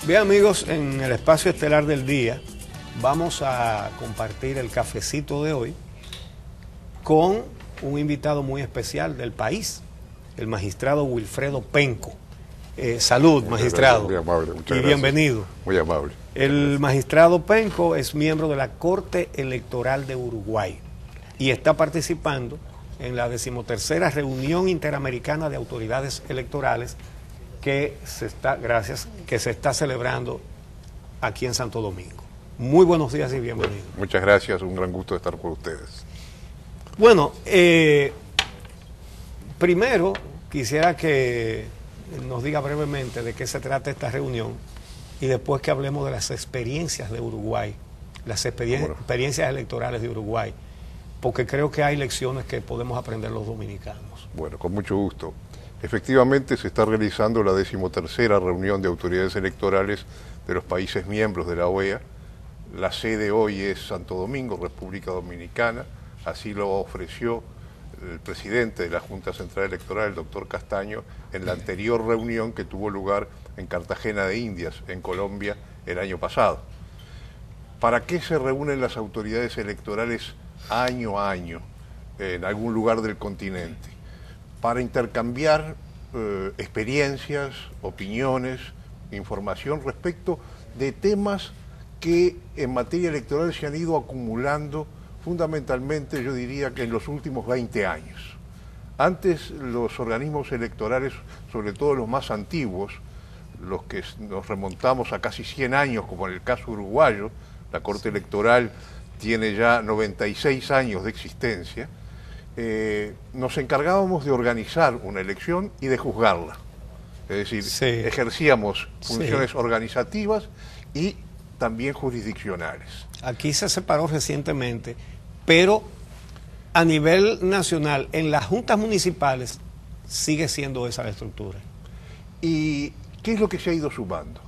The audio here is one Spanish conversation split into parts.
Bien, amigos, en el espacio estelar del día vamos a compartir el cafecito de hoy con un invitado muy especial del país, el magistrado Wilfredo Penco. Salud, magistrado. Muy amable, muchas gracias. Bienvenido. Muy amable. El magistrado Penco es miembro de la Corte Electoral de Uruguay y está participando en la 13ª Reunión Interamericana de Autoridades Electorales que se está celebrando aquí en Santo Domingo. Muy buenos días y bienvenido. Muchas gracias, un gran gusto estar con ustedes. Bueno, primero quisiera que nos diga brevemente de qué se trata esta reunión y después que hablemos de las experiencias de Uruguay, las experiencias electorales de Uruguay, porque creo que hay lecciones que podemos aprender los dominicanos. Bueno, con mucho gusto. Efectivamente se está realizando la 13ª reunión de autoridades electorales de los países miembros de la OEA. La sede hoy es Santo Domingo, República Dominicana, así lo ofreció el presidente de la Junta Central Electoral, el doctor Castaño, en la anterior reunión que tuvo lugar en Cartagena de Indias, en Colombia, el año pasado. ¿Para qué se reúnen las autoridades electorales año a año en algún lugar del continente? Para intercambiar experiencias, opiniones, información respecto de temas que en materia electoral se han ido acumulando fundamentalmente, yo diría que en los últimos 20 años. Antes los organismos electorales, sobre todo los más antiguos, los que nos remontamos a casi 100 años, como en el caso uruguayo, la Corte Electoral tiene ya 96 años de existencia, nos encargábamos de organizar una elección y de juzgarla. Es decir, ejercíamos funciones organizativas y también jurisdiccionales. Aquí se separó recientemente, pero a nivel nacional, en las juntas municipales, sigue siendo esa la estructura. ¿Y qué es lo que se ha ido sumando?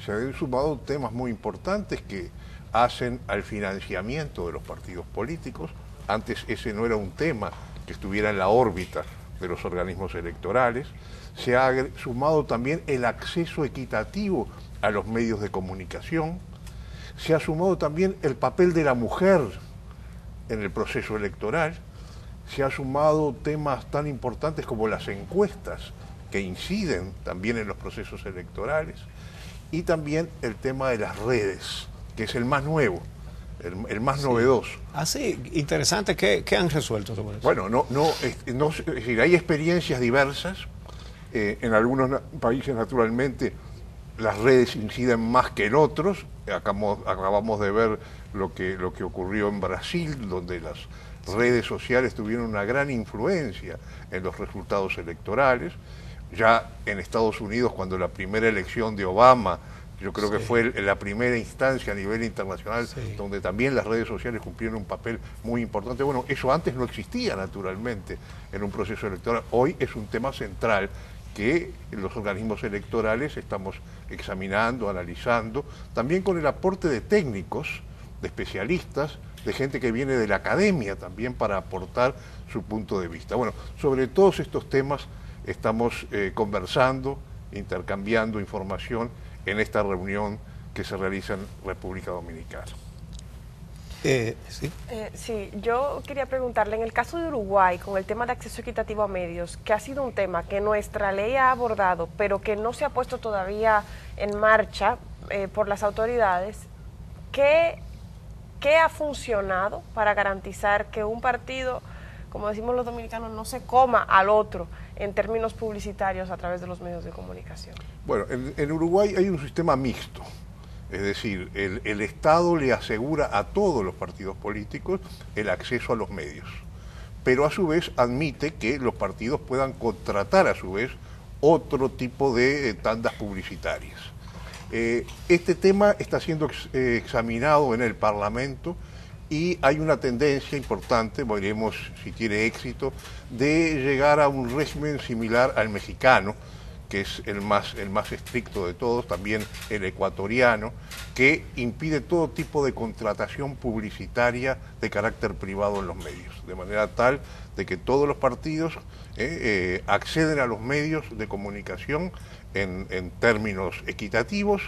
Se han ido sumando temas muy importantes que hacen al financiamiento de los partidos políticos. Antes ese no era un tema que estuviera en la órbita de los organismos electorales. Se ha sumado también el acceso equitativo a los medios de comunicación. Se ha sumado también el papel de la mujer en el proceso electoral. Se ha sumado temas tan importantes como las encuestas, que inciden también en los procesos electorales, y también el tema de las redes, que es el más nuevo, el más novedoso. Ah, sí, interesante. ¿Qué han resuelto sobre eso? Bueno, es decir, hay experiencias diversas. En algunos países, naturalmente, las redes inciden más que en otros. Acabamos de ver lo que ocurrió en Brasil, donde las redes sociales tuvieron una gran influencia en los resultados electorales. Ya en Estados Unidos, cuando la primera elección de Obama, yo creo que fue la primera instancia a nivel internacional donde también las redes sociales cumplieron un papel muy importante. Bueno, eso antes no existía naturalmente en un proceso electoral. Hoy es un tema central que los organismos electorales estamos examinando, analizando, también con el aporte de técnicos, de especialistas, de gente que viene de la academia también para aportar su punto de vista. Bueno, sobre todos estos temas estamos conversando, intercambiando información en esta reunión que se realiza en República Dominicana. Sí, yo quería preguntarle, en el caso de Uruguay, con el tema de acceso equitativo a medios, que ha sido un tema que nuestra ley ha abordado, pero que no se ha puesto todavía en marcha por las autoridades, ¿qué ha funcionado para garantizar que un partido, como decimos los dominicanos, no se coma al otro en términos publicitarios a través de los medios de comunicación? Bueno, en Uruguay hay un sistema mixto, es decir, el Estado le asegura a todos los partidos políticos el acceso a los medios, pero a su vez admite que los partidos puedan contratar a su vez otro tipo de tandas publicitarias. Este tema está siendo examinado en el Parlamento y hay una tendencia importante, veremos si tiene éxito, de llegar a un régimen similar al mexicano, que es el más estricto de todos, también el ecuatoriano, que impide todo tipo de contratación publicitaria de carácter privado en los medios. de manera tal de que todos los partidos acceden a los medios de comunicación en términos equitativos,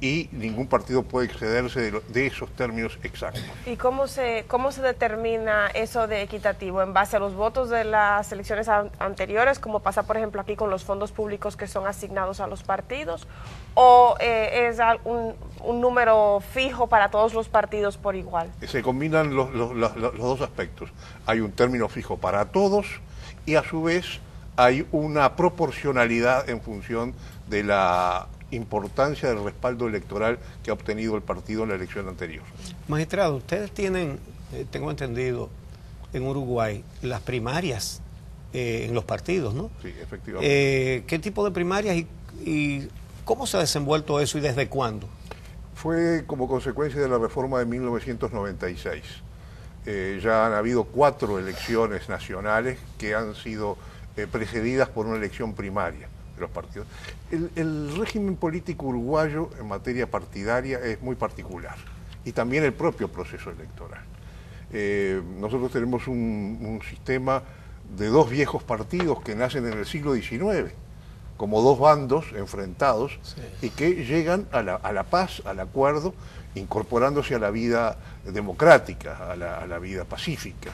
y ningún partido puede excederse de esos términos exactos. ¿Y cómo se determina eso de equitativo? ¿En base a los votos de las elecciones anteriores, como pasa por ejemplo aquí con los fondos públicos que son asignados a los partidos? ¿O es un número fijo para todos los partidos por igual? Se combinan los dos aspectos. Hay un término fijo para todos y a su vez hay una proporcionalidad en función de la importancia del respaldo electoral que ha obtenido el partido en la elección anterior. Magistrado, ustedes tienen, tengo entendido, en Uruguay, las primarias en los partidos, ¿no? Sí, efectivamente. ¿Qué tipo de primarias y cómo se ha desenvuelto eso y desde cuándo? Fue como consecuencia de la reforma de 1996. Ya han habido 4 elecciones nacionales que han sido precedidas por una elección primaria de los partidos. El régimen político uruguayo en materia partidaria es muy particular, y también el propio proceso electoral. Nosotros tenemos un sistema de 2 viejos partidos que nacen en el siglo XIX, como 2 bandos enfrentados, sí, y que llegan a la paz, al acuerdo, incorporándose a la vida democrática, a la vida pacífica.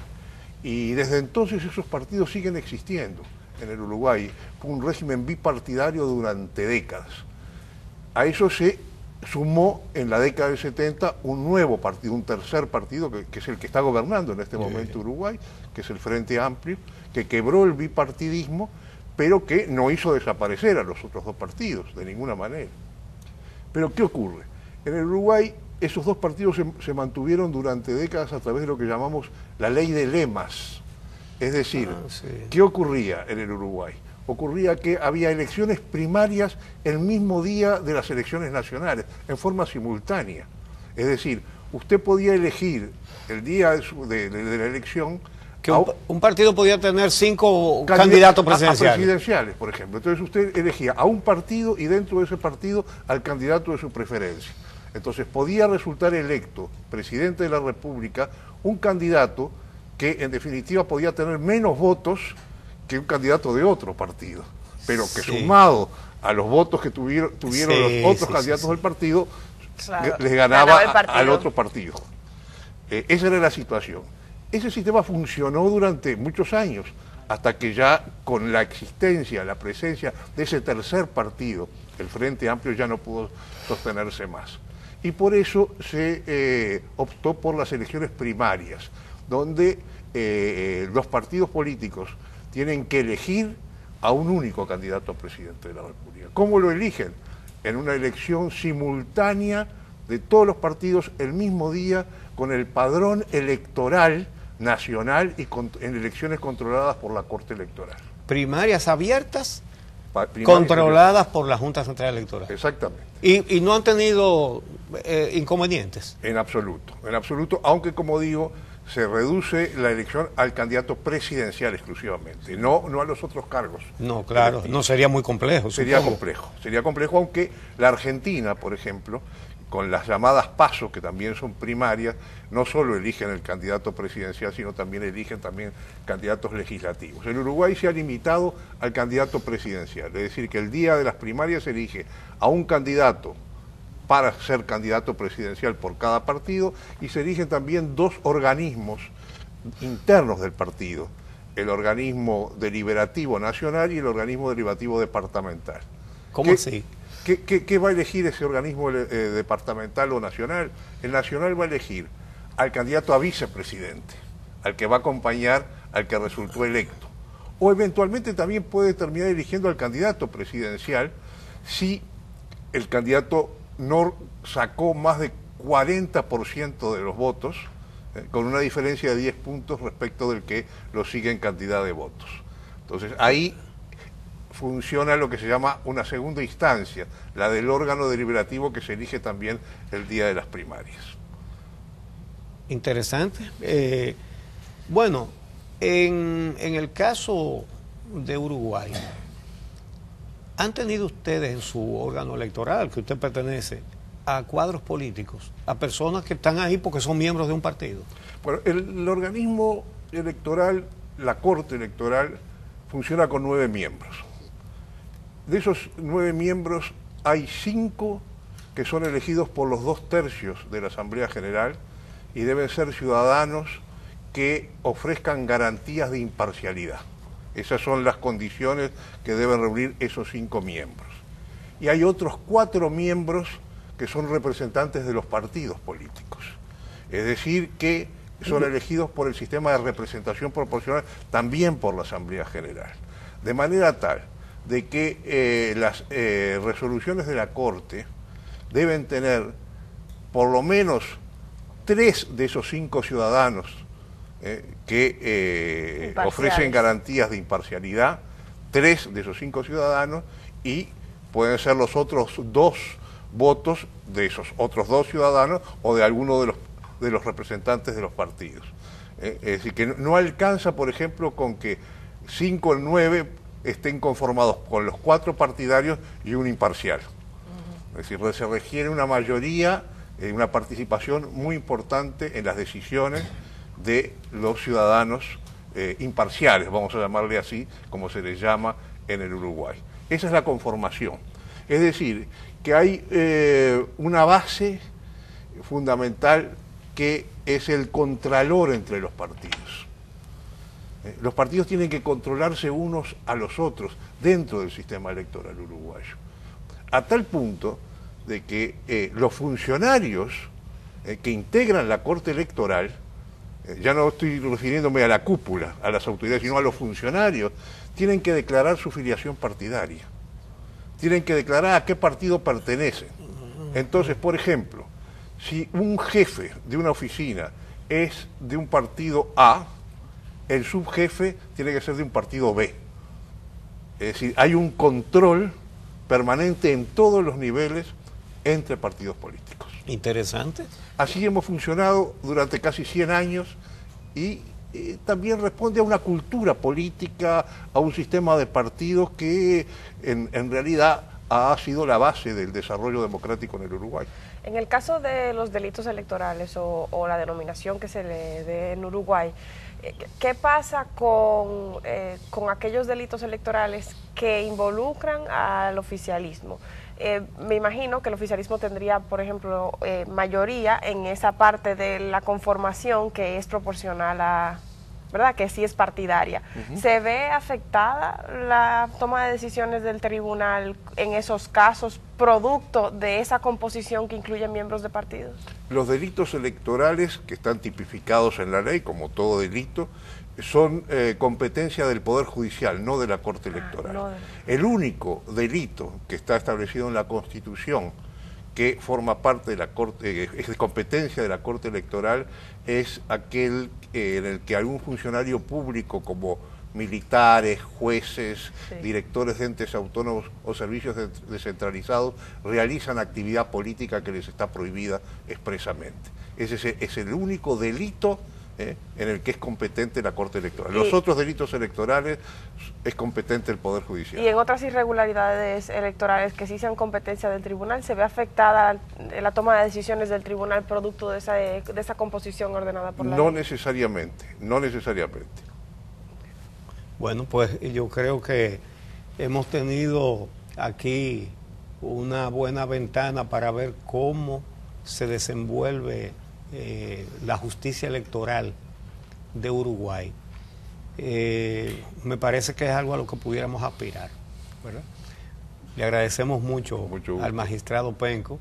Y desde entonces esos partidos siguen existiendo en el Uruguay. Fue un régimen bipartidario durante décadas. A eso se sumó en la década del 70 un nuevo partido, un tercer partido, que es el que está gobernando en este momento Uruguay, que es el Frente Amplio, que quebró el bipartidismo, pero que no hizo desaparecer a los otros 2 partidos, de ninguna manera. Pero ¿qué ocurre? En el Uruguay esos 2 partidos se mantuvieron durante décadas a través de lo que llamamos la ley de lemas. Es decir, sí, ¿qué ocurría en el Uruguay? Ocurría que había elecciones primarias el mismo día de las elecciones nacionales, en forma simultánea. Es decir, usted podía elegir el día de la elección... Que un partido podía tener 5 candidatos presidenciales. Presidenciales, por ejemplo. Entonces usted elegía a un partido y dentro de ese partido al candidato de su preferencia. Entonces podía resultar electo presidente de la República un candidato que en definitiva podía tener menos votos que un candidato de otro partido, pero que sí, sumado a los votos que tuvieron sí, los otros candidatos del partido, claro, les ganaba al otro partido. Esa era la situación. Ese sistema funcionó durante muchos años, hasta que ya con la existencia, la presencia de ese tercer partido, el Frente Amplio, ya no pudo sostenerse más. Y por eso se optó por las elecciones primarias, donde los partidos políticos tienen que elegir a un único candidato a presidente de la República. ¿Cómo lo eligen? En una elección simultánea de todos los partidos el mismo día, con el padrón electoral nacional y en elecciones controladas por la Corte Electoral. Primarias abiertas, controladas por la Junta Central Electoral. Exactamente. Y no han tenido inconvenientes. En absoluto, aunque como digo, se reduce la elección al candidato presidencial exclusivamente, no a los otros cargos. No, claro, no sería muy complejo. Sería complejo, aunque la Argentina, por ejemplo, con las llamadas PASO, que también son primarias, no solo eligen el candidato presidencial, sino también eligen candidatos legislativos. El Uruguay se ha limitado al candidato presidencial, es decir, que el día de las primarias se elige a un candidato para ser candidato presidencial por cada partido, y se eligen también 2 organismos internos del partido, el organismo deliberativo nacional y el organismo deliberativo departamental. ¿Cómo así? ¿Qué va a elegir ese organismo departamental o nacional? El nacional va a elegir al candidato a vicepresidente, al que va a acompañar al que resultó electo. O eventualmente también puede terminar eligiendo al candidato presidencial si el candidato no sacó más de 40% de los votos, con una diferencia de 10 puntos respecto del que lo sigue en cantidad de votos. Entonces ahí funciona lo que se llama una segunda instancia, la del órgano deliberativo, que se elige también el día de las primarias. Interesante. Bueno, en el caso de Uruguay, ¿han tenido ustedes en su órgano electoral, que usted pertenece, a cuadros políticos, a personas que están ahí porque son miembros de un partido? Bueno, el organismo electoral, la Corte Electoral, funciona con 9 miembros. De esos 9 miembros hay 5 que son elegidos por los 2/3 de la Asamblea General y deben ser ciudadanos que ofrezcan garantías de imparcialidad. Esas son las condiciones que deben reunir esos 5 miembros. Y hay otros 4 miembros que son representantes de los partidos políticos. Es decir, que son elegidos por el sistema de representación proporcional, también por la Asamblea General. De manera tal de que las resoluciones de la Corte deben tener por lo menos 3 de esos 5 ciudadanos que ofrecen garantías de imparcialidad, 3 de esos 5 ciudadanos, y pueden ser los otros 2 votos de esos otros 2 ciudadanos o de alguno de los representantes de los partidos. Es decir, que no alcanza, por ejemplo, con que 5 o 9 estén conformados con los 4 partidarios y un imparcial. Es decir, se requiere una mayoría, una participación muy importante en las decisiones de los ciudadanos imparciales, vamos a llamarle así, como se les llama en el Uruguay. Esa es la conformación. Es decir, que hay una base fundamental que es el contralor entre los partidos. Los partidos tienen que controlarse unos a los otros dentro del sistema electoral uruguayo. A tal punto de que los funcionarios que integran la Corte Electoral, ya no estoy refiriéndome a la cúpula, a las autoridades, sino a los funcionarios, tienen que declarar su filiación partidaria. Tienen que declarar a qué partido pertenecen. Entonces, por ejemplo, si un jefe de una oficina es de un partido A, el subjefe tiene que ser de un partido B. Es decir, hay un control permanente en todos los niveles entre partidos políticos. Interesante. Así hemos funcionado durante casi 100 años y también responde a una cultura política, a un sistema de partidos que en realidad ha sido la base del desarrollo democrático en el Uruguay. En el caso de los delitos electorales o la denominación que se le dé en Uruguay, ¿qué pasa con aquellos delitos electorales que involucran al oficialismo? Me imagino que el oficialismo tendría, por ejemplo, mayoría en esa parte de la conformación que es proporcional a, ¿verdad?, que sí es partidaria. ¿Se ve afectada la toma de decisiones del tribunal en esos casos producto de esa composición que incluye miembros de partidos? Los delitos electorales que están tipificados en la ley, como todo delito, son competencia del Poder Judicial, no de la Corte Electoral. El único delito que está establecido en la Constitución que forma parte de la Corte, es de competencia de la Corte Electoral, es aquel en el que algún funcionario público como militares, jueces, directores de entes autónomos o servicios descentralizados realizan actividad política que les está prohibida expresamente. Ese es el único delito en el que es competente la Corte Electoral. Los otros delitos electorales es competente el Poder Judicial. Y en otras irregularidades electorales que sí sean competencia del tribunal, ¿se ve afectada la toma de decisiones del tribunal producto de esa composición ordenada por la ley? No necesariamente, no necesariamente. Bueno, pues yo creo que hemos tenido aquí una buena ventana para ver cómo se desenvuelve la justicia electoral de Uruguay. Me parece que es algo a lo que pudiéramos aspirar, ¿verdad? Le agradecemos mucho al magistrado Penco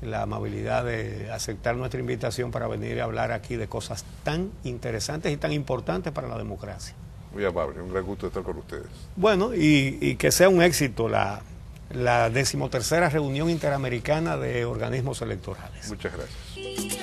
la amabilidad de aceptar nuestra invitación para venir a hablar aquí de cosas tan interesantes y tan importantes para la democracia. Muy amable, un gran gusto estar con ustedes. Bueno, y que sea un éxito la 13ª reunión interamericana de organismos electorales. Muchas gracias.